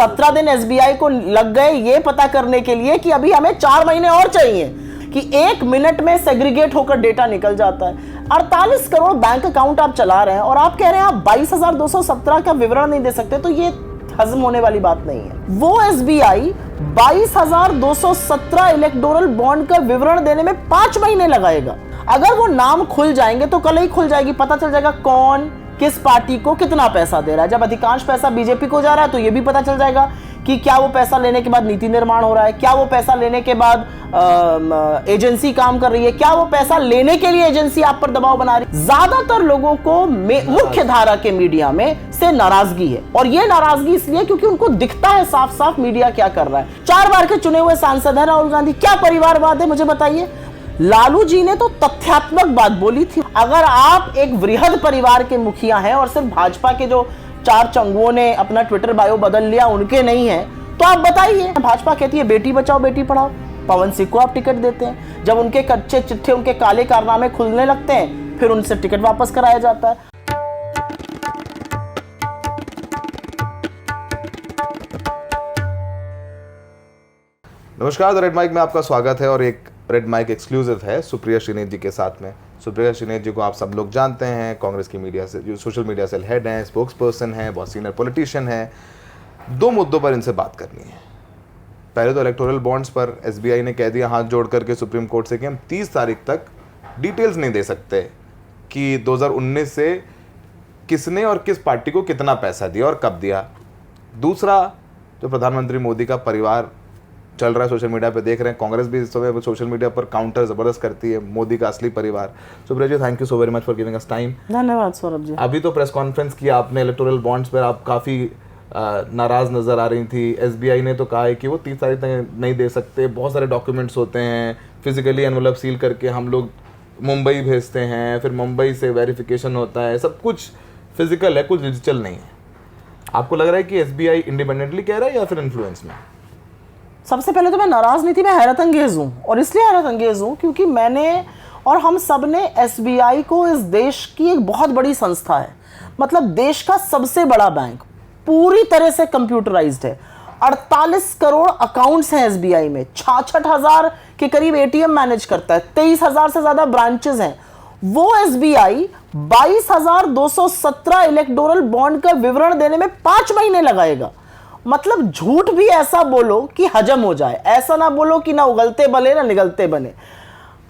17 दिन एसबीआई को लग गए ये पता करने के लिए कि अभी हमें 4 महीने और चाहिए, कि 1 मिनट में सेग्रीगेट होकर डेटा निकल जाता है। 48 करोड़ बैंक अकाउंट आप चला रहे हैं और आप कह रहे हैं आप 22,217 का विवरण नहीं दे सकते, तो ये हजम होने वाली बात नहीं है। वो एसबीआई 22,217 इलेक्टोरल बॉन्ड का विवरण देने में 5 महीने लगाएगा। अगर वो नाम खुल जाएंगे तो कल ही खुल जाएगी, पता चल जाएगा कौन किस पार्टी को कितना पैसा दे रहा है। जब अधिकांश पैसा बीजेपी को जा रहा है तो ये भी पता चल जाएगा कि क्या वो पैसा लेने के बाद नीति निर्माण हो रहा है, क्या वो पैसा लेने के बाद एजेंसी काम कर रही है, क्या वो पैसा लेने के लिए एजेंसी आप पर दबाव बना रही है। ज्यादातर लोगों को मुख्य धारा के मीडिया में से नाराजगी है, और ये नाराजगी इसलिए क्योंकि उनको दिखता है साफ साफ मीडिया क्या कर रहा है। 4 बार के चुने हुए सांसद है राहुल गांधी, क्या परिवारवाद है मुझे बताइए। लालू जी ने तो तथ्यात्मक बात बोली थी। अगर आप एक वृहद परिवार के मुखिया हैं और सिर्फ भाजपा के जो 4 चंगुओं ने अपना ट्विटर बायो बदल लिया उनके नहीं है, तो आप बताइए। भाजपा कहती है बेटी बचाओ बेटी पढ़ाओ, पवन सिंह को आप टिकट देते हैं, जब उनके कच्चे चिट्ठे उनके काले कारनामे खुलने लगते हैं फिर उनसे टिकट वापस कराया जाता है। नमस्कार, द रेड माइक में आपका स्वागत है और एक रेड माइक एक्सक्लूसिव है सुप्रिया श्रीनेत जी के साथ में। सुप्रिया श्रीनेत जी को आप सब लोग जानते हैं, कांग्रेस की मीडिया से जो सोशल मीडिया सेल हेड हैं, स्पोक्स पर्सन हैं, बहुत सीनियर पॉलिटिशियन हैं। 2 मुद्दों पर इनसे बात करनी है। पहले तो इलेक्टोरल बॉन्ड्स पर एसबीआई ने कह दिया हाथ जोड़ करके सुप्रीम कोर्ट से कि हम 30 तारीख तक डिटेल्स नहीं दे सकते कि 2019 से किसने और किस पार्टी को कितना पैसा दिया और कब दिया। दूसरा, जो प्रधानमंत्री मोदी का परिवार चल रहा है सोशल मीडिया पे, देख रहे हैं कांग्रेस भी इस समय सोशल मीडिया पर काउंटर जबरदस्त करती है, मोदी का असली परिवार। Supriya ji, thank you so very much for giving us time. धन्यवाद सौरभ जी। अभी तो प्रेस कॉन्फ्रेंस किया आपने इलेक्टोरल बॉन्ड्स पर, आप काफ़ी नाराज नजर आ रही थी। एसबीआई ने तो कहा है कि वो 30 तारीख तक नहीं दे सकते, बहुत सारे डॉक्यूमेंट्स होते हैं, फिजिकली एनवलप सील करके हम लोग मुंबई भेजते हैं, फिर मुंबई से वेरिफिकेशन होता है, सब कुछ फिजिकल है, कुछ डिजिटल नहीं है। आपको लग रहा है कि एसबीआई इंडिपेंडेंटली कह रहा है या फिर इन्फ्लुएंस में? सबसे पहले तो मैं नाराज नहीं थी, मैं हैरत अंगेज हूँ, और इसलिए हैरत अंगेज हूँ क्योंकि मैंने और हम सब ने एसबीआई को इस देश की एक बहुत बड़ी संस्था है, मतलब देश का सबसे बड़ा बैंक, पूरी तरह से कंप्यूटराइज्ड है। 48 करोड़ अकाउंट्स हैं एसबीआई में, 66,000 के करीब एटीएम मैनेज करता है, 23,000 से ज्यादा ब्रांचेस हैं। वो एसबीआई 22,217 इलेक्टोरल बॉन्ड का विवरण देने में 5 महीने लगाएगा। मतलब झूठ भी ऐसा बोलो कि हजम हो जाए, ऐसा ना बोलो कि ना उगलते बने ना निगलते बने।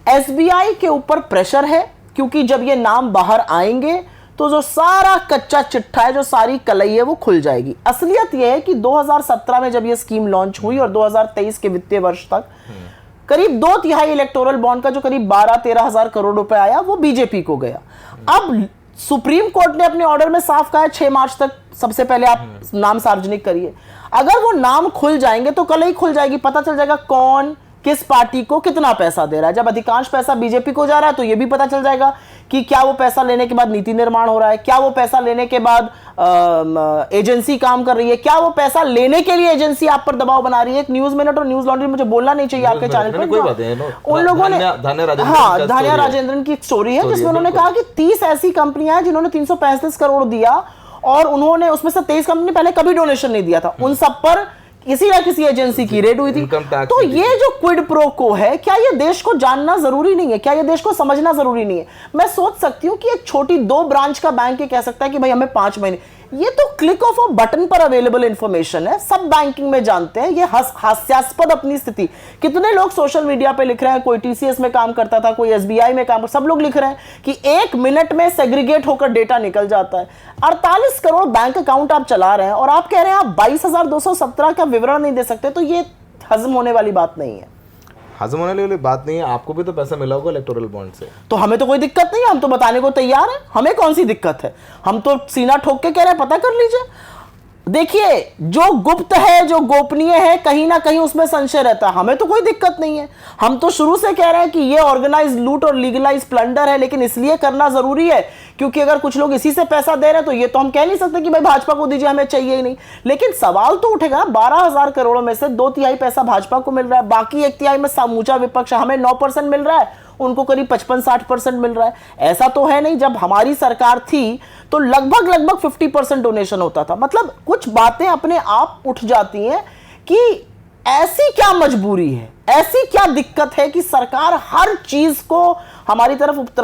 एसबीआई के ऊपर प्रेशर है क्योंकि जब ये नाम बाहर आएंगे तो जो सारा कच्चा चिट्ठा है, जो सारी कलई है, वो खुल जाएगी। असलियत यह है कि 2017 में जब ये स्कीम लॉन्च हुई और 2023 के वित्तीय वर्ष तक करीब 2/3 इलेक्टोरल बॉन्ड का जो करीब 12-13 हजार करोड़ रुपए आया वो बीजेपी को गया। अब सुप्रीम कोर्ट ने अपने ऑर्डर में साफ कहा है 6 मार्च तक सबसे पहले आप नाम सार्वजनिक करिए। अगर वो नाम खुल जाएंगे तो कल ही खुल जाएगी, पता चल जाएगा कौन किस पार्टी को कितना पैसा दे रहा है। जब अधिकांश पैसा बीजेपी को जा रहा है तो ये भी पता चल जाएगा कि क्या वो पैसा लेने के बाद नीति निर्माण हो रहा है, क्या वो पैसा लेने के बाद एजेंसी काम कर रही है, क्या वो पैसा लेने के लिए एजेंसी आप पर दबाव बना रही है। एक न्यूज मिनट और न्यूज लॉन्ड्री, मुझे बोलना नहीं चाहिए आपके चैनल पर, उन लोगों ने धान्या राजेंद्रन की एक स्टोरी है जिसमें उन्होंने कहा कि 30 ऐसी कंपनियां हैं जिन्होंने 335 करोड़ दिया और उन्होंने उसमें से 23 कंपनी पहले कभी डोनेशन नहीं दिया था, उन सब पर किसी ना किसी एजेंसी की रेड हुई थी। तो ये जो क्विड प्रो को है, क्या ये देश को जानना जरूरी नहीं है, क्या ये देश को समझना जरूरी नहीं है? मैं सोच सकती हूँ कि एक छोटी 2 ब्रांच का बैंक ये कह सकता है कि भाई हमें 5 महीने, ये तो क्लिक ऑफ अ बटन पर अवेलेबल इंफॉर्मेशन है, सब बैंकिंग में जानते हैं। ये हास्यास्पद अपनी स्थिति, कितने लोग सोशल मीडिया पे लिख रहे हैं, कोई टीसीएस में काम करता था, कोई एसबीआई में काम, सब लोग लिख रहे हैं कि 1 मिनट में सेग्रीगेट होकर डेटा निकल जाता है। 48 करोड़ बैंक अकाउंट आप चला रहे हैं और आप कह रहे हैं आप 22,217 का विवरण नहीं दे सकते, तो ये हजम होने वाली बात नहीं है। हजम होने वाली बात नहीं है। आपको भी तो पैसा मिला होगा इलेक्टोरल बॉन्ड से, तो हमें तो कोई दिक्कत नहीं है, हम तो बताने को तैयार हैं, हमें कौन सी दिक्कत है। हम तो सीना ठोक के कह रहे हैं पता कर लीजिए। देखिए, जो गुप्त है, जो गोपनीय है, कहीं ना कहीं उसमें संशय रहता है, हमें तो कोई दिक्कत नहीं है। हम तो शुरू से कह रहे हैं कि ये ऑर्गेनाइज लूट और लीगलाइज प्लंडर है, लेकिन इसलिए करना जरूरी है क्योंकि अगर कुछ लोग इसी से पैसा दे रहे हैं तो ये तो हम कह नहीं सकते कि भाई भाजपा को दीजिए, हमें चाहिए ही नहीं। लेकिन सवाल तो उठेगा ना, 12,000 करोड़ में से 2/3 पैसा भाजपा को मिल रहा है, बाकी 1/3 में समूचा विपक्ष, हमें 9% मिल रहा है, उनको करीब 55-60% मिल रहा है। ऐसा तो है नहीं, जब हमारी सरकार थी तो लगभग 50% डोनेशन होता था। मतलब कुछ बातें अपने आप उठ जाती हैं कि ऐसी क्या मजबूरी है, ऐसी क्या दिक्कत है कि सरकार हर चीज को हमारी तरफ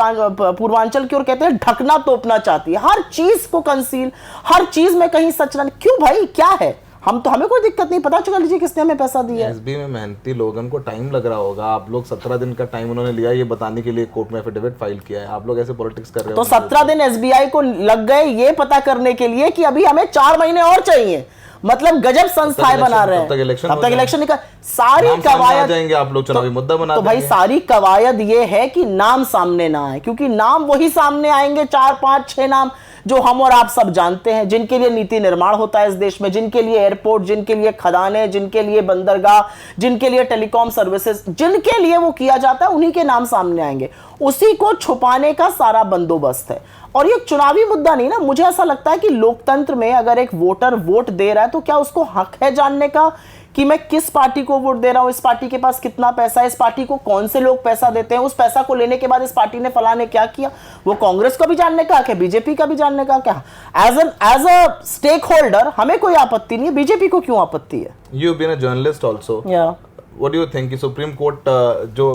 पूर्वांचल की ओर कहते हैं ढकना तोपना चाहती है, हर चीज को कंसील, हर चीज में कहीं सच ना। क्यों भाई, क्या है? हमें कोई दिक्कत नहीं, पता चला लीजिए किसने हमें पैसा दिया है। एसबी में मेहनती लोगों को टाइम लग रहा होगा। आप लोग 17 दिन का टाइम उन्होंने लिया ये बताने के लिए, कोर्ट में एफिडेविट फाइल किया है। आप लोग ऐसे पॉलिटिक्स कर रहे हो तो 17 दिन एसबीआई को लग गए ये पता करने के लिए कि अभी हमें 4 महीने और चाहिए। मतलब गजब संस्थाएं बना रहे हैं। तब तक इलेक्शन निकल, सारी कवायद जाएंगे, आप लोग चुनावी मुद्दा बना तो भाई सारी कवायद ये है कि नाम सामने ना आए, क्योंकि नाम वही सामने आएंगे 4, 5, 6 नाम जो हम और आप सब जानते हैं, जिनके लिए नीति निर्माण होता है इस देश में, जिनके लिए एयरपोर्ट, जिनके लिए खदानें, जिनके लिए बंदरगाह, जिनके लिए टेलीकॉम सर्विसेज, जिनके लिए वो किया जाता है, उन्हीं के नाम सामने आएंगे। उसी को छुपाने का सारा बंदोबस्त है। और ये चुनावी मुद्दा नहीं ना, मुझे ऐसा लगता है कि लोकतंत्र में अगर एक वोटर वोट दे रहा है तो क्या उसको हक है जानने का कि मैं किस पार्टी को वोट दे रहा हूं, इस पार्टी के पास कितना पैसा है, इस पार्टी को कौन से लोग पैसा देते हैं, उस पैसा को लेने के बाद इस पार्टी ने फलाने क्या किया। वो कांग्रेस को भी जानने का हक है, बीजेपी का भी जानने का क्या। एज अ स्टेक होल्डर हमें कोई आपत्ति नहीं है, बीजेपी को क्यों आपत्ति है? You been a journalist also, what do you think Supreme Court जो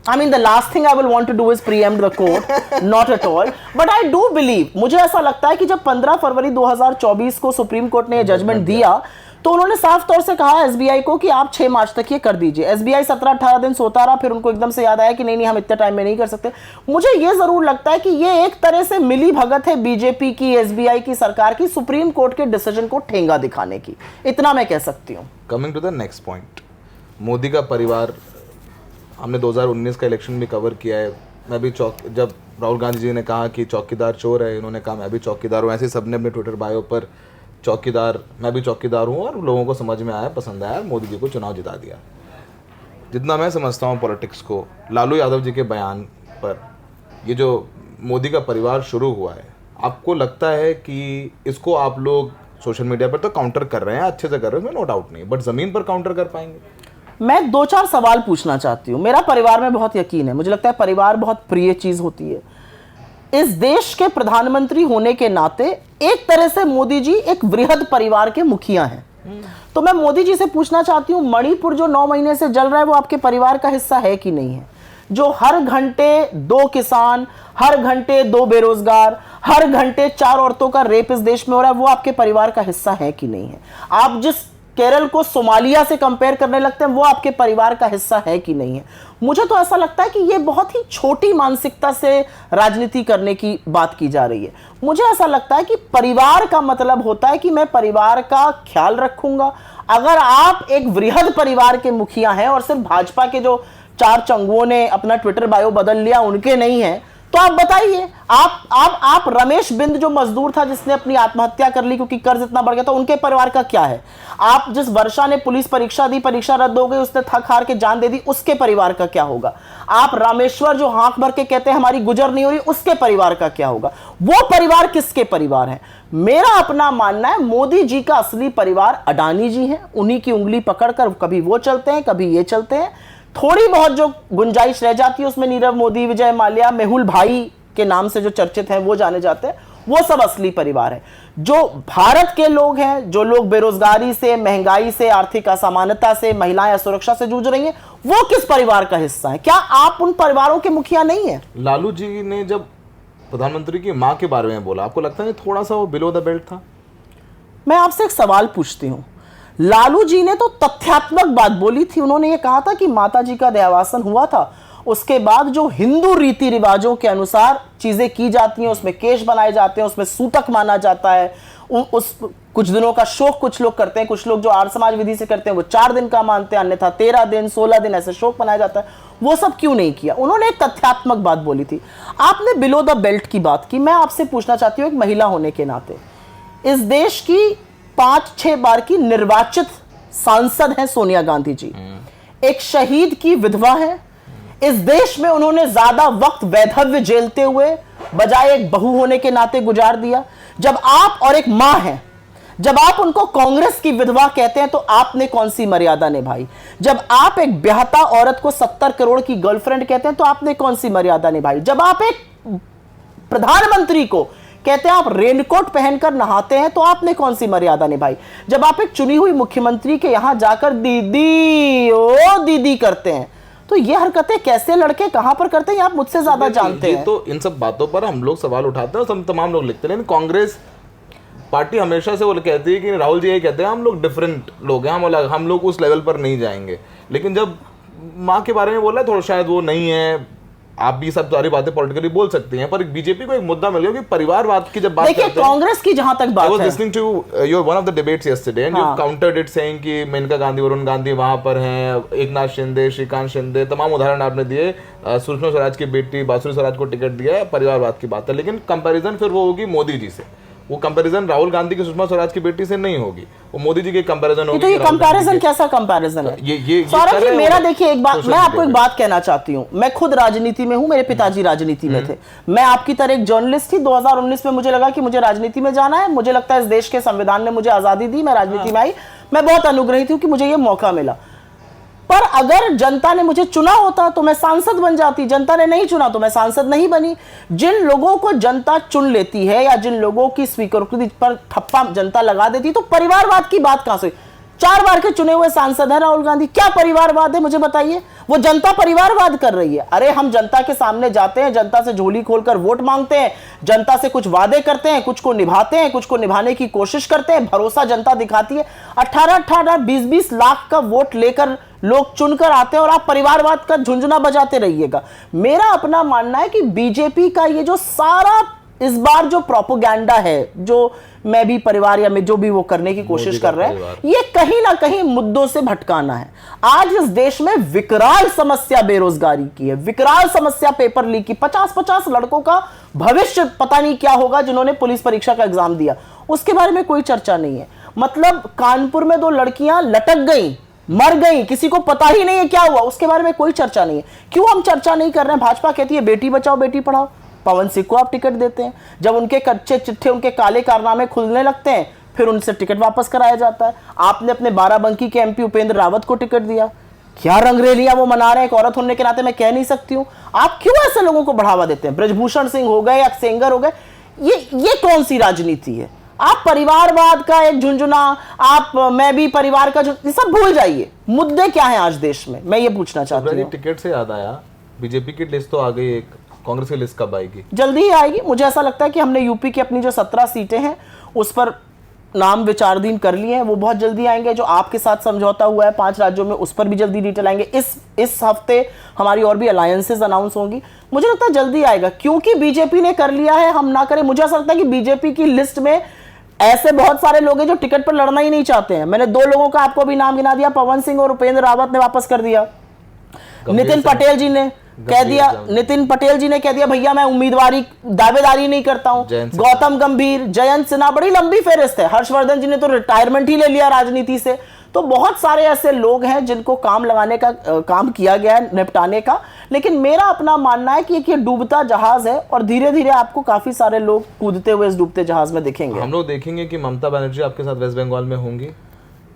I mean, the last thing I will want to do is preempt the court, not at all. But I do believe, मुझे ऐसा लगता है कि जब 15 फरवरी 2024 को supreme court ने यह जजमेंट दिया तो उन्होंने साफ तौर से कहा एसबीआई को कि आप 6 मार्च तक ये कर दीजिए। एसबीआई 17-18 दिन सोता रहा, फिर उनको एकदम से याद आया कि नहीं हम इतने टाइम में नहीं कर सकते। मुझे ये जरूर लगता है कि ये एक तरह से मिली भगत है बीजेपी की, एसबीआई की, सरकार की, सुप्रीम कोर्ट के डिसीजन को ठेंगा दिखाने की। इतना मैं कह सकती हूँ। Coming to the next point, Modi का परिवार, हमने 2019 का इलेक्शन भी कवर किया है। मैं भी जब राहुल गांधी जी ने कहा कि चौकीदार चोर है, इन्होंने कहा मैं भी चौकीदार हूँ, ऐसे सबने अपने ट्विटर बायो पर चौकीदार, मैं भी चौकीदार हूँ, और लोगों को समझ में आया, पसंद आया, मोदी जी को चुनाव जिता दिया। जितना मैं समझता हूँ पॉलिटिक्स को, लालू यादव जी के बयान पर ये जो मोदी का परिवार शुरू हुआ है, आपको लगता है कि इसको आप लोग सोशल मीडिया पर तो काउंटर कर रहे हैं, अच्छे से कर रहे हैं, नो डाउट नहीं, बट ज़मीन पर काउंटर कर पाएंगे? मैं 2-4 सवाल पूछना चाहती हूँ। मेरा परिवार में बहुत यकीन है, मुझे लगता है परिवार बहुत प्रिय चीज होती है। इस देश के प्रधानमंत्री होने के नाते एक तरह से मोदी जी एक वृहद परिवार के मुखिया हैं। तो मैं मोदी जी से पूछना चाहती हूँ, मणिपुर जो 9 महीने से जल रहा है वो आपके परिवार का हिस्सा है कि नहीं है? जो हर घंटे 2 किसान, हर घंटे 2 बेरोजगार, हर घंटे 4 औरतों का रेप इस देश में हो रहा है, वो आपके परिवार का हिस्सा है कि नहीं है? आप जिस केरल को सोमालिया से कंपेयर करने लगते हैं, वो आपके परिवार का हिस्सा है कि नहीं है? मुझे तो ऐसा लगता है कि ये बहुत ही छोटी मानसिकता से राजनीति करने की बात की जा रही है। मुझे ऐसा लगता है कि परिवार का मतलब होता है कि मैं परिवार का ख्याल रखूंगा। अगर आप एक वृहद परिवार के मुखिया हैं और सिर्फ भाजपा के जो 4 चंगुओं ने अपना ट्विटर बायो बदल लिया उनके नहीं है, तो आप बताइए, आप रमेश बिंद जो मजदूर था जिसने अपनी आत्महत्या कर ली क्योंकि कर्ज इतना बढ़ गया था, उनके परिवार का क्या है? आप जिस वर्षा ने पुलिस परीक्षा दी, परीक्षा रद्द हो गई, उसने थक हार के जान दे दी, उसके परिवार का क्या होगा? आप रामेश्वर जो हाथ भर के कहते हैं हमारी गुजर नहीं हो रही, उसके परिवार का क्या होगा? वो परिवार किसके परिवार है? मेरा अपना मानना है मोदी जी का असली परिवार अडानी जी है। उन्हीं की उंगली पकड़कर कभी वो चलते हैं, कभी ये चलते हैं। थोड़ी बहुत जो गुंजाइश रह जाती है उसमें नीरव मोदी, विजय माल्या, मेहुल भाई के नाम से जो चर्चित हैं वो जाने जाते हैं, वो सब असली परिवार है। जो भारत के लोग हैं, जो लोग बेरोजगारी से, महंगाई से, आर्थिक असमानता से, महिलाएं असुरक्षा से जूझ रही हैं, वो किस परिवार का हिस्सा है? क्या आप उन परिवारों के मुखिया नहीं है? लालू जी ने जब प्रधानमंत्री की मां के बारे में बोला, आपको लगता है थोड़ा सा वो बिलो द बेल्ट था? मैं आपसे एक सवाल पूछती हूं। लालू जी ने तो तथ्यात्मक बात बोली थी। उन्होंने ये कहा था कि माता जी का देहावसान हुआ था, उसके बाद जो हिंदू रीति रिवाजों के अनुसार चीजें की जाती हैं, उसमें केश बनाए जाते हैं, उसमें सूतक माना जाता है, उस कुछ दिनों का शोक कुछ लोग करते हैं, कुछ लोग जो आर्य समाज विधि से करते हैं वो 4 दिन का मानते हैं, अन्यथा 13 दिन 16 दिन ऐसे शोक मनाया जाता है। वो सब क्यों नहीं किया? उन्होंने एक तथ्यात्मक बात बोली थी। आपने बिलो द बेल्ट की बात की। मैं आपसे पूछना चाहती हूँ, एक महिला होने के नाते, इस देश की 5-6 बार की निर्वाचित सांसद हैं सोनिया गांधी जी, एक शहीद की विधवा है। इस देश में उन्होंने ज्यादा वक्त वैधव्य झेलते हुए बजाय एक बहू होने के नाते गुजार दिया। जब आप और एक मां हैं, जब आप उनको कांग्रेस की विधवा कहते हैं तो आपने कौन सी मर्यादा निभाई? जब आप एक ब्याहता औरत को 70 करोड़ की गर्लफ्रेंड कहते हैं तो आपने कौन सी मर्यादा निभाई? जब आप एक प्रधानमंत्री को कहते हैं आप रेनकोट पहनकर नहाते हैं तो आपने कौन सी मर्यादा निभाई? जब आप एक चुनी हुई मुख्यमंत्री के यहां जाकर दीदी ओ दीदी करते हैं तो ये हरकतें कैसे लड़के कहां पर करते हैं आप मुझसे ज्यादा जानते हैं। तो इन सब बातों पर हम लोग सवाल उठाते हैं, सब तमाम लोग लिखते हैं, लेकिन कांग्रेस पार्टी हमेशा से वो कहती है कि राहुल जी ये कहते हैं हम लोग डिफरेंट लोग हैं, हम लोग उस लेवल पर नहीं जाएंगे। लेकिन जब माँ के बारे में बोला है थोड़ा शायद वो नहीं है, आप भी सब सारी बातें पॉलिटिकली बोल सकती हैं, पर बीजेपी को एक मुद्दा मिल गया कि परिवारवाद की जब बात देखिए कांग्रेस की जहां तक बात है, I was listening to your one of the debates yesterday and you countered it saying कि मेनका गांधी, वरुण गांधी वहां पर हैं, एकनाथ शिंदे, श्रीकांत शिंदे, तमाम उदाहरण आपने दिए, सुषमा स्वराज की बेटी बासुरी स्वराज को टिकट दिया, परिवारवाद की बात है। लेकिन कंपैरिजन फिर वो होगी मोदी जी से, वो कंपैरिजन राहुल गांधी की सुषमा स्वराज की बेटी से नहीं होगी, वो मोदी जी की कंपैरिजन होगी। तो ये कंपैरिजन कैसा कंपैरिजन है? ये सौरभ जी मेरा देखिए एक बात, मैं आपको एक बात कहना चाहती हूँ, मैं खुद राजनीति में हूँ, मेरे पिताजी राजनीति में थे, मैं आपकी तरह एक जर्नलिस्ट थी। 2019 में मुझे लगा कि मुझे राजनीति में जाना है, मुझे लगता है इस देश के संविधान ने मुझे आजादी दी, मैं राजनीति में आई, मैं बहुत अनुग्रहित हूँ कि मुझे ये मौका मिला। पर अगर जनता ने मुझे चुना होता तो मैं सांसद बन जाती, जनता ने नहीं चुना तो मैं सांसद नहीं बनी। जिन लोगों को जनता चुन लेती है या जिन लोगों की स्वीकृति पर ठप्पा जनता लगा देती तो परिवारवाद की बात कहां से? 4 बार के चुने हुए सांसद है राहुल गांधी, क्या परिवारवाद है मुझे बताइए? वो जनता परिवारवाद कर रही है। अरे हम जनता के सामने जाते हैं, जनता से झोली खोलकर वोट मांगते हैं, जनता से कुछ वादे करते हैं, कुछ को निभाते हैं, कुछ को निभाने की कोशिश करते हैं, भरोसा जनता दिखाती है। 18-18, 20-20 लाख का वोट लेकर लोग चुनकर आते हैं और आप परिवारवाद का झुंझुना बजाते रहिएगा। मेरा अपना मानना है कि बीजेपी का ये जो सारा इस बार जो प्रोपोगेंडा है, जो मैं भी परिवार या मैं जो भी वो करने की कोशिश कर रहे हैं, ये कहीं ना कहीं मुद्दों से भटकाना है। आज इस देश में विकराल समस्या बेरोजगारी की है, विकराल समस्या पेपर लीक की। 50-50 लड़कों का भविष्य पता नहीं क्या होगा जिन्होंने पुलिस परीक्षा का एग्जाम दिया, उसके बारे में कोई चर्चा नहीं है। मतलब कानपुर में 2 लड़कियां लटक गई, मर गई, किसी को पता ही नहीं है क्या हुआ, उसके बारे में कोई चर्चा नहीं है। क्यों हम चर्चा नहीं कर रहे हैं? भाजपा कहती है बेटी बचाओ बेटी पढ़ाओ, पवन सिंह को आप टिकट देते हैं, जब उनके कच्चे चिट्ठे उनके काले कारनामे खुलने लगते हैं फिर उनसे टिकट वापस कराया जाता है। आपने अपने बाराबंकी के एमपी उपेंद्र रावत को टिकट दिया, क्या रंगरेलियां वो मना रहे हैं, एक औरत होने के नाते मैं कह नहीं सकती हूं। आप क्यों ऐसे लोगों को बढ़ावा देते हैं? ब्रजभूषण सिंह हो गए या सेंगर हो गए, ये कौन सी राजनीति है? आप परिवारवाद का एक झुंझुना, आप मैं भी परिवार का, ये सब भूल जाइए। मुद्दे क्या हैं आज देश में, मैं ये पूछना चाहती हूँ। टिकट से याद आया, बीजेपी की लिस्ट तो आ गई, एक कांग्रेस की लिस्ट कब आएगी? जल्दी ही आएगी। मुझे ऐसा लगता है कि हमने यूपी की अपनी जो 17 सीटें हैं उस पर नाम विचाराधीन कर लिए हैं, वो बहुत जल्दी आएंगे। जो आपके साथ समझौता हुआ है 5 राज्यों में, उस पर भी जल्दी डिटेल आएंगे। इस हफ्ते हमारी और भी अलायंसेस अनाउंस होंगी, मुझे लगता है जल्दी आएगा, क्योंकि बीजेपी ने कर लिया है, हम ना करें। मुझे ऐसा लगता है कि बीजेपी की लिस्ट में ऐसे बहुत सारे लोग हैं जो टिकट पर लड़ना ही नहीं चाहते हैं। मैंने 2 लोगों का आपको भी नाम गिना दिया, पवन सिंह और उपेंद्र रावत ने वापस कर दिया। नितिन पटेल जी ने कह दिया भैया मैं दावेदारी नहीं करता हूं। गौतम गंभीर, जयंत सिन्हा, बड़ी लंबी फेहरिस्त है। हर्षवर्धन जी ने तो रिटायरमेंट ही ले लिया राजनीति से। तो बहुत सारे ऐसे लोग हैं जिनको काम लगाने का काम किया गया है, निपटाने का। लेकिन मेरा अपना मानना है कि ये डूबता जहाज है और धीरे धीरे आपको काफी सारे लोग कूदते हुए इस डूबते जहाज में दिखेंगे। हम लोग देखेंगे कि ममता बनर्जी आपके साथ वेस्ट बंगाल में होंगी।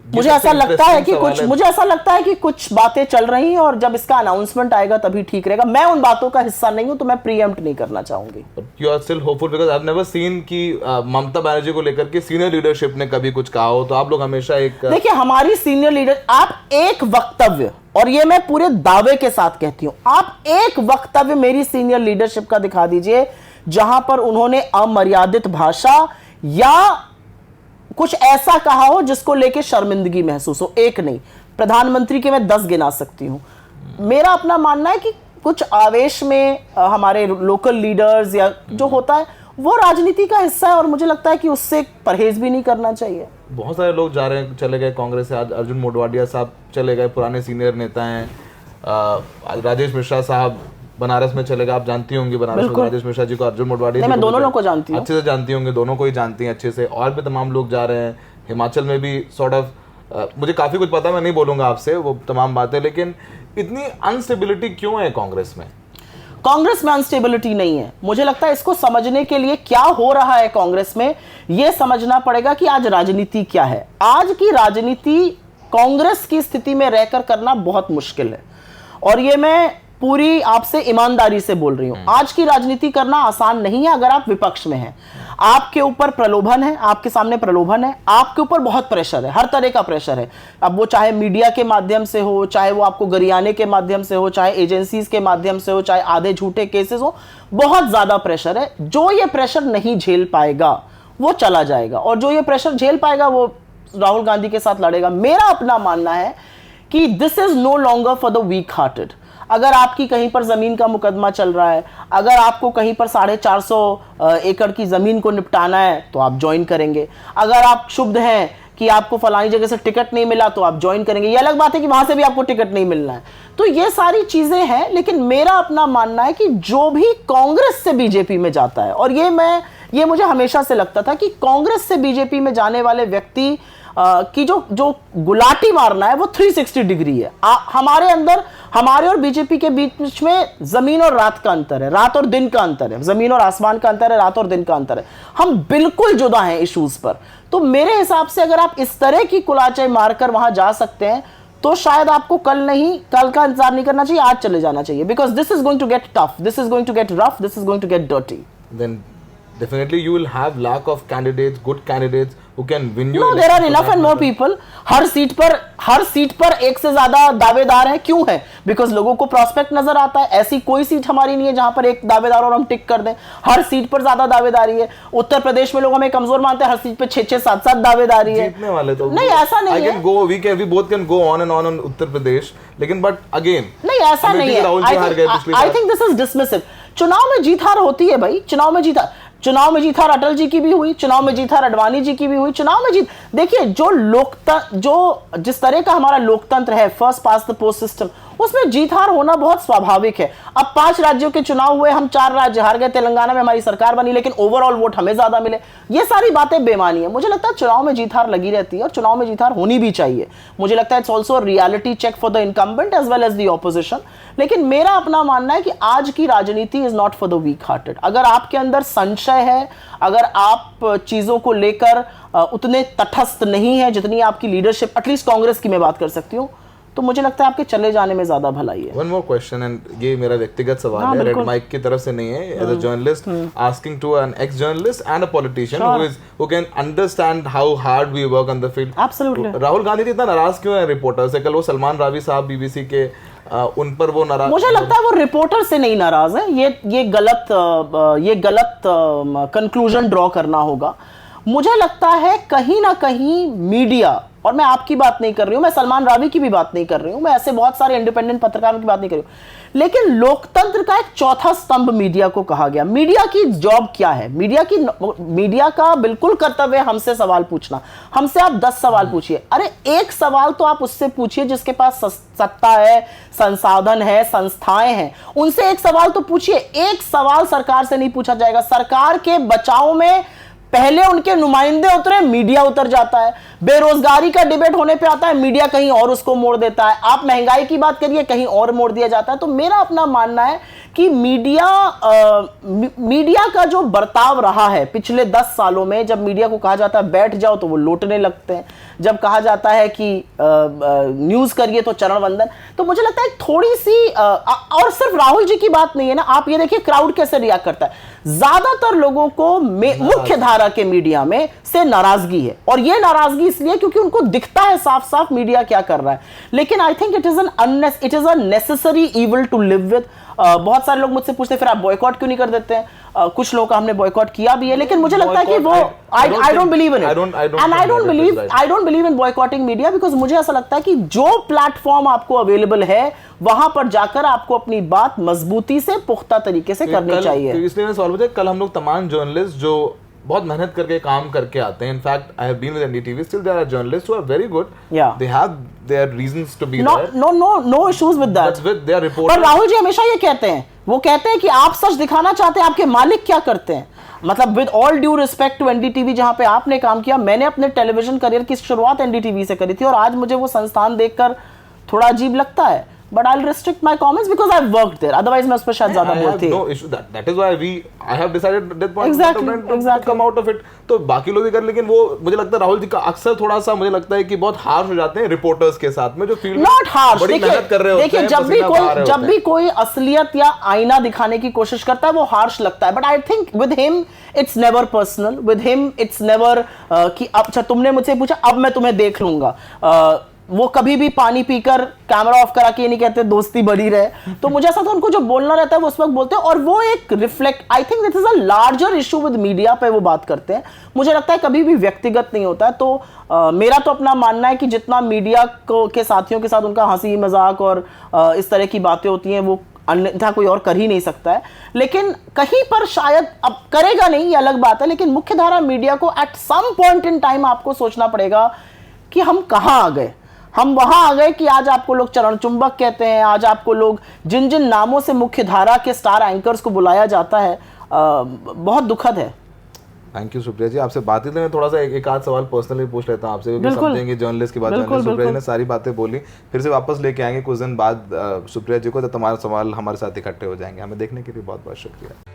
मुझे ऐसा लगता है कि कुछ बातें चल रही हैं और जब इसका अनाउंसमेंट आएगा तभी ठीक रहेगा। मैं उन बातों का हिस्सा नहीं हूं तो मैं प्रीएम्प्ट नहीं करना चाहूंगी। You are still hopeful because I have never seen कि ममता बनर्जी को लेकर के सीनियर लीडरशिप ने कभी कुछ कहा हो, तो आप लोग हमेशा एक देखिए हमारी सीनियर लीडर, आप एक वक्तव्य, और ये मैं पूरे दावे के साथ कहती हूं, आप एक वक्तव्य मेरी सीनियर लीडरशिप का दिखा दीजिए जहां पर उन्होंने अमर्यादित भाषा या कुछ ऐसा कहा हो जिसको लेके शर्मिंदगी महसूस हो। एक नहीं, प्रधानमंत्री के मैं 10 गिना सकती हूं। मेरा अपना मानना है कि कुछ आवेश में हमारे लोकल लीडर्स या जो होता है वो राजनीति का हिस्सा है और मुझे लगता है कि उससे परहेज भी नहीं करना चाहिए। बहुत सारे लोग जा रहे हैं, चले गए कांग्रेस से। आज अर्जुन मोढवाडिया साहब चले गए, पुराने सीनियर नेता हैं। राजेश मिश्रा साहब बनारस में चले गए, आप जानती होंगी बनारस में राजेश मिश्रा जी को, अर्जुन मोढवाडिया। मैं दोनों लोगों को जानती हूँ, अच्छे से जानती होंगे, दोनों को ही जानती हैं अच्छे से। और भी तमाम लोग जा रहे हैं, हिमाचल में भी सॉर्ट ऑफ मुझे काफी कुछ पता है, मैं नहीं बोलूंगा आपसे वो तमाम बातें। लेकिन इतनी अनस्टेबिलिटी क्यों है कांग्रेस में? कांग्रेस में अनस्टेबिलिटी नहीं है। मुझे लगता है इसको समझने के लिए क्या हो रहा है कांग्रेस में, यह समझना पड़ेगा कि आज राजनीति क्या है। आज की राजनीति कांग्रेस की स्थिति में रहकर करना बहुत मुश्किल है, और ये मैं पूरी आपसे ईमानदारी से बोल रही हूं। आज की राजनीति करना आसान नहीं है अगर आप विपक्ष में हैं। आपके ऊपर प्रलोभन है, आपके सामने प्रलोभन है, आपके ऊपर बहुत प्रेशर है, हर तरह का प्रेशर है। अब वो चाहे मीडिया के माध्यम से हो, चाहे वो आपको गरियाने के माध्यम से हो, चाहे एजेंसीज के माध्यम से हो, चाहे आधे झूठे केसेस हो, बहुत ज्यादा प्रेशर है। जो ये प्रेशर नहीं झेल पाएगा वो चला जाएगा, और जो ये प्रेशर झेल पाएगा वो राहुल गांधी के साथ लड़ेगा। मेरा अपना मानना है कि this is no longer for the weak hearted. अगर आपकी कहीं पर जमीन का मुकदमा चल रहा है, अगर आपको कहीं पर 450 एकड़ की जमीन को निपटाना है तो आप ज्वाइन करेंगे। अगर आप क्षुब्ध हैं कि आपको फलानी जगह से टिकट नहीं मिला तो आप ज्वाइन करेंगे। ये अलग बात है कि वहां से भी आपको टिकट नहीं मिलना है। तो ये सारी चीजें हैं, लेकिन मेरा अपना मानना है कि जो भी कांग्रेस से बीजेपी में जाता है, और ये मुझे हमेशा से लगता था कि कांग्रेस से बीजेपी में जाने वाले व्यक्ति की जो गुलाटी मारना है वो 360 डिग्री है। हमारे अंदर, हमारे और बीजेपी के बीच में जमीन और रात का अंतर है, रात और दिन का अंतर है, जमीन और आसमान का अंतर है, रात और दिन का अंतर है। हम बिल्कुल जुदा हैं इश्यूज पर। तो मेरे हिसाब से अगर आप इस तरह की कुलाचाई मारकर वहां जा सकते हैं तो शायद आपको कल का इंतजार नहीं करना चाहिए, आज चले जाना चाहिए। Because this is going to get tough, this is going to get rough, this is going to get dirty. Then definitely you will have lack of candidates, good candidates who can win you. No, there are enough and more people. Her seat पर एक से ज्यादा दावेदार हैं। क्यों है? Because लोगों को प्रॉस्पेक्ट नजर आता है। ऐसी कोई सीट हमारी नहीं है जहां पर एक दावेदार और हम टिक कर दें। हर सीट पर ज्यादा दावेदारी है। उत्तर प्रदेश में लोग हमें कमजोर मानते हैं, हर सीट पे 6-6, 7-7 दावेदारी है। जीतने वाले तो नहीं, ऐसा नहीं है। we both can go on and on Uttar Pradesh, लेकिन but again नहीं, ऐसा नहीं है। I think this is dismissive. चुनाव में जीत हार होती है भाई, चुनाव में जीत हार अटल जी की भी हुई, चुनाव में जीत हार अडवाणी जी की भी हुई। चुनाव में जीत, देखिए जिस तरह का हमारा लोकतंत्र है, first pass the post system, उसमें जीत हार होना बहुत स्वाभाविक है। अब 5 राज्यों के चुनाव हुए, हम 4 राज्य हार गए, तेलंगाना में हमारी सरकार बनी लेकिन ओवरऑल वोट हमें ज्यादा मिले। ये सारी बातें बेमानी है। मुझे लगता है चुनाव में जीत हार लगी रहती है और चुनाव में जीत हार होनी भी चाहिए। मुझे लगता है it's also reality check for the incumbent as well as the opposition. लेकिन मेरा अपना मानना है कि आज की राजनीति is not for the weak hearted. अगर आपके अंदर संशय है, अगर आप चीजों को लेकर उतने तटस्थ नहीं है जितनी आपकी लीडरशिप, एटलीस्ट कांग्रेस की मैं बात कर सकती हूँ, तो मुझे लगता है आपके चले जाने में ज्यादा भलाई है। One more question, and ये मेरा व्यक्तिगत सवाल है, रेड माइक की तरफ से नहीं है, as a journalist asking to an ex-journalist and a politician who can understand how hard we work on the field. Absolutely. Rahul Gandhi ji इतना नाराज क्यों है रिपोर्टर से? कल वो सलमान रावी साहब बीबीसी के उन पर वो नाराज, मुझे लगता है वो रिपोर्टर से नहीं नाराज है। ये गलत कंक्लूजन ड्रॉ करना होगा। मुझे लगता है कहीं ना कहीं मीडिया, और मैं आपकी बात नहीं कर रही हूं, मैं सलमान रावी की भी बात नहीं कर रही हूं, मैं ऐसे बहुत सारे इंडिपेंडेंट पत्रकारों की बात नहीं कर रही हूं, लेकिन लोकतंत्र का एक चौथा स्तंभ मीडिया को कहा गया। मीडिया की जॉब क्या है? मीडिया का बिल्कुल कर्तव्य है हमसे सवाल पूछना। हमसे आप 10 सवाल पूछिए, अरे एक सवाल तो आप उससे पूछिए जिसके पास सत्ता है, संसाधन है, संस्थाएं हैं, उनसे एक सवाल तो पूछिए। एक सवाल सरकार से नहीं पूछा जाएगा। सरकार के बचाव में पहले उनके नुमाइंदे उतरे, मीडिया उतर जाता है। बेरोजगारी का डिबेट होने पे आता है, मीडिया कहीं और उसको मोड़ देता है। आप महंगाई की बात करिए, कहीं और मोड़ दिया जाता है। तो मेरा अपना मानना है कि मीडिया का जो बर्ताव रहा है पिछले 10 सालों में, जब मीडिया को कहा जाता है बैठ जाओ तो वो लौटने लगते हैं, जब कहा जाता है कि न्यूज करिए तो चरण वंदन, तो मुझे लगता है थोड़ी सी और सिर्फ राहुल जी की बात नहीं है ना, आप ये देखिए क्राउड कैसे रिएक्ट करता है। ज्यादातर लोगों को मुख्य धारा के मीडिया में से नाराजगी है, और ये नाराजगी इसलिए क्योंकि उनको दिखता है साफ साफ मीडिया क्या कर रहा है। लेकिन I think it is a necessary evil to live with. बहुत सारे लोग मुझसे पूछते हैं फिर आप बॉयकॉट क्यों नहीं कर देते हैं? कुछ लोगों का हमने बॉयकॉट किया भी है, लेकिन मुझे लगता है कि वो I don't believe in it, and I don't believe in boycotting media, because मुझे ऐसा लगता है कि जो प्लेटफॉर्म आपको अवेलेबल है वहां पर जाकर आपको अपनी बात मजबूती से, पुख्ता तरीके से करनी चाहिए। इसलिए मैं सवाल पूछा, कल हम लोग तमाम जर्नलिस्ट जो बहुत मेहनत करके काम करके आते हैं, in fact I have been with NDTV, still there are journalists who are very good, they have their reasons to be there, no issues with that, with their report. पर राहुल जी हमेशा ये कहते हैं, वो कहते हैं कि आप सच दिखाना चाहते हैं, आपके मालिक क्या करते हैं? मतलब with all due respect to NDTV जहां पे आपने काम किया, मैंने अपने टेलीविजन करियर की शुरुआत एनडीटीवी से करी थी, और आज मुझे वो संस्थान देखकर थोड़ा अजीब लगता है। but I'll restrict my comments because I've worked there. Otherwise मैं उस पर शायद ज़्यादा I have बोलती। no issue. That is why I have decided at that point Exactly, to exactly. come out of it. तो बाकी लोग भी कर, लेकिन वो मुझे लगता है राहुल जी का अक्सर थोड़ा सा मुझे लगता है कि बहुत हार्श हो जाते हैं रिपोर्टर्स के साथ में जो फील्ड नॉट हार्श। बड़ी मेहनत कर रहे होते देखिए हैं, जब पसीना भी कोई असलियत या आईना दिखाने की कोशिश करता है वो हार्श लगता है, but I think with him it's never personal, with him it's never कि अच्छा तुमने मुझसे पूछा अब मैं तुम्हें देख लूंगा। वो कभी भी पानी पीकर कैमरा ऑफ करा के ये नहीं कहते दोस्ती बढ़ी रहे। तो मुझे ऐसा था उनको जो बोलना रहता है वो उस वक्त बोलते हैं, और वो एक reflect, I think this is a larger issue with media पे वो बात करते हैं। मुझे लगता है कभी भी व्यक्तिगत नहीं होता है। तो मेरा तो अपना मानना है कि जितना मीडिया के साथियों के साथ उनका हंसी मजाक और इस तरह की बातें होती हैं वो अन्यथा कोई और कर ही नहीं सकता है। लेकिन कहीं पर शायद अब करेगा नहीं, ये अलग बात है, लेकिन मुख्यधारा मीडिया को at some point in time आपको सोचना पड़ेगा कि हम कहाँ आ गए। हम वहां आ गए कि आज आपको लोग चरण चुंबक कहते हैं, आज आपको लोग जिन जिन नामों से मुख्यधारा के स्टार एंकर्स को बुलाया जाता है, बहुत दुखद है। थैंक यू सुप्रिया जी, आपसे बात मैं थोड़ा सा एक आध सवाल पर्सनली पूछ लेता हूं आपसे, क्योंकि समझेंगे जर्नलिस्ट की बात। जर्नलिस्ट सुप्रिया जी ने सारी बातें बोली, फिर से वापस लेके आएंगे कुछ दिन बाद सुप्रिया जी को, तो तुम्हारे सवाल हमारे साथ इकट्ठे हो जाएंगे। हमें देखने के लिए बहुत बहुत शुक्रिया।